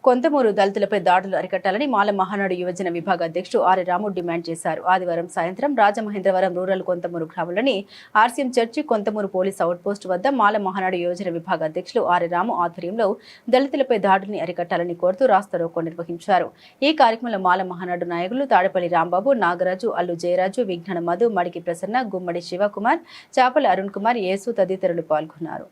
కొంతమూరు దళితులపై దాడులు అరికట్టాలని మాల మహానాడు యువజన విభాగ అధ్యక్షుడు ఆర్ రాము డిమాండ్ చేశారు. ఆదివారం సాయంత్రం రాజమహేంద్రవరం రూరల్ కొంతమూరు గ్రామంలోని RCM church Konthamuru police out post వద్ద మాల మహానాడు యువజన విభాగ అధ్యక్షులు ఆర్ రాము ఆధ్వర్యంలో దళితులపై దాడుల్ని అరికట్టాలని కోరుతూ రాస్తారోకో నిర్వహించారు. ఈ కార్యక్రమంలో మాల మహానాడు నాయకులు తాడపల్లి రాంబాబు, నాగరాజు, అల్లు జయరాజు, విజ్ఞాన మధు, మడికి ప్రసన్న, గుమ్మడి శివకుమార్, చాపల అరుణ్ కుమార్, యేసు తదితరులు పాల్గొన్నారు.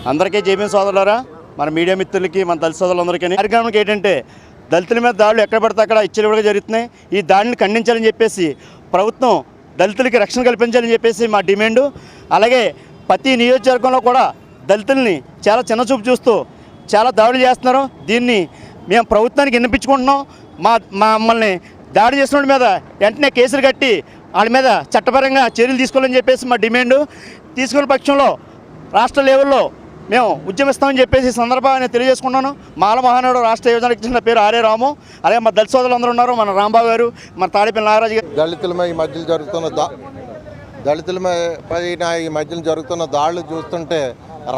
అందరికీ జేబీఎం సోదరులారా, మన మీడియా మిత్రులకి, మన దళిత సోదరులందరికీ కార్యక్రమానికి ఏంటంటే దళితుల మీద దాడులు ఎక్కడ పడితే అక్కడ ఇచ్చలుగా జరుగుతున్నాయి. ఈ దాడిని ఖండించాలని చెప్పేసి ప్రభుత్వం దళితులకి రక్షణ కల్పించాలని చెప్పేసి మా డిమాండు. అలాగే ప్రతి నియోజకవర్గంలో కూడా దళితుల్ని చాలా చిన్నచూపు చూస్తూ చాలా దాడులు చేస్తున్నారు. దీన్ని మేము ప్రభుత్వానికి విన్నపించుకుంటున్నాం. మమ్మల్ని దాడి చేసిన మీద వెంటనే కేసులు కట్టి వాళ్ళ మీద చట్టపరంగా చర్యలు తీసుకోవాలని చెప్పేసి మా డిమాండు. తీసుకున్న పక్షంలో రాష్ట్ర లెవెల్లో మేము ఉద్యమిస్తామని చెప్పేసి సందర్భాన్ని తెలియజేసుకున్నాను. మాల మహానాడు రాష్ట్ర యోజనకి చెందిన పేరు ఆర్ఏ రాము. అలాగే మా దళిత సోదరులు అందరూ ఉన్నారు. మన రాంబాబు గారు, మన తాడేపల్లి నాగరాజు గారు. దళితులపై ఈ మధ్యలో జరుగుతున్న దాడులు చూస్తుంటే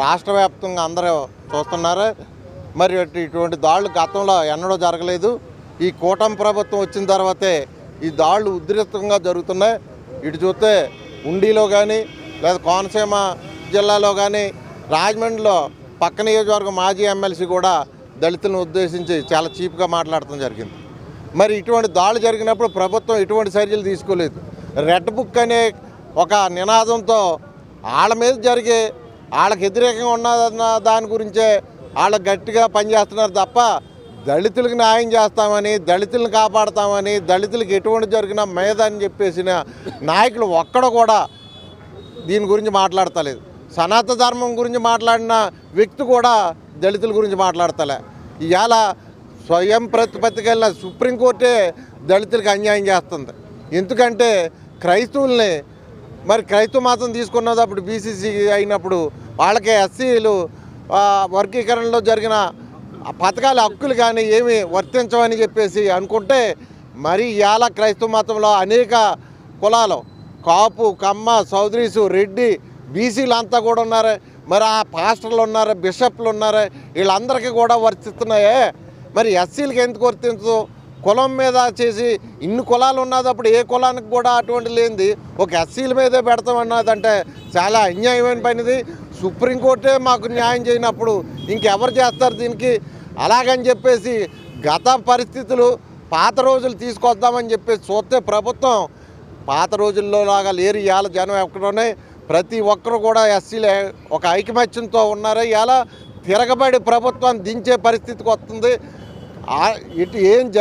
రాష్ట్ర వ్యాప్తంగా అందరూ చూస్తున్నారు. మరి ఇటువంటి దాడులు గతంలో ఎన్నడూ జరగలేదు. ఈ కూటమి ప్రభుత్వం వచ్చిన తర్వాతే ఈ దాడులు ఉధృతంగా జరుగుతున్నాయి. ఇటు చూస్తే ఉండిలో కానీ లేదా కోనసీమ జిల్లాలో కానీ రాజమండ్రిలో పక్క నియోజకవర్గం మాజీ ఎమ్మెల్సీ కూడా దళితులను ఉద్దేశించి చాలా చీప్గా మాట్లాడటం జరిగింది. మరి ఇటువంటి దాడులు జరిగినప్పుడు ప్రభుత్వం ఎటువంటి చర్యలు తీసుకోలేదు. రెడ్ బుక్ అనే ఒక నినాదంతో వాళ్ళ మీద జరిగే వాళ్ళకి వ్యతిరేకంగా ఉన్న దాని గురించే వాళ్ళకి గట్టిగా పనిచేస్తున్నారు తప్ప దళితులకు న్యాయం చేస్తామని, దళితులను కాపాడుతామని, దళితులకు ఎటువంటి జరిగినా మేదని చెప్పేసిన నాయకులు ఒక్కడ కూడా దీని గురించి మాట్లాడతలేదు. సనాతన ధర్మం గురించి మాట్లాడిన వ్యక్తి కూడా దళితుల గురించి మాట్లాడతలే. ఇవాళ స్వయం ప్రతిపత్తికెళ్ళిన సుప్రీంకోర్టే దళితులకు అన్యాయం చేస్తుంది. ఎందుకంటే క్రైస్తవుల్ని మరి క్రైస్తవ మతం తీసుకున్నప్పుడు బీసీసీ అయినప్పుడు వాళ్ళకి ఎస్సీలు వర్గీకరణలో జరిగిన పథకాల హక్కులు కానీ ఏమి వర్తించవని చెప్పేసి అనుకుంటే మరి ఇవాళ క్రైస్తవ మతంలో అనేక కులాలు కాపు, కమ్మ, చౌదరీసు, రెడ్డి, బీసీలు అంతా కూడా ఉన్నారు. మరి ఆ పాస్టర్లు ఉన్నారు, బిషప్లు ఉన్నారు, వీళ్ళందరికీ కూడా వర్తిస్తున్నాయే. మరి ఎస్సీలకి ఎందుకు వర్తించదు? కులం మీద చేసి ఇన్ని కులాలు ఉన్నదప్పుడు ఏ కులానికి కూడా అటువంటి లేనిది ఒక ఎస్సీల మీదే పెడతామన్నదంటే చాలా అన్యాయమైన పనిది. సుప్రీంకోర్టే మాకు న్యాయం చేయనప్పుడు ఇంకెవరు చేస్తారు దీనికి? అలాగని చెప్పేసి గత పరిస్థితులు పాత రోజులు తీసుకొద్దామని చెప్పేసి చూస్తే ప్రభుత్వం పాత రోజుల్లో లాగా లేరు. ఇవాళ జనం ఎక్కడనే ప్రతి ఒక్కరు కూడా ఎస్సీలే ఒక ఐకమత్యంతో ఉన్నారు. ఇవాళ తిరగబడి ప్రభుత్వాన్ని దించే పరిస్థితికి వస్తుంది. ఇటు ఏం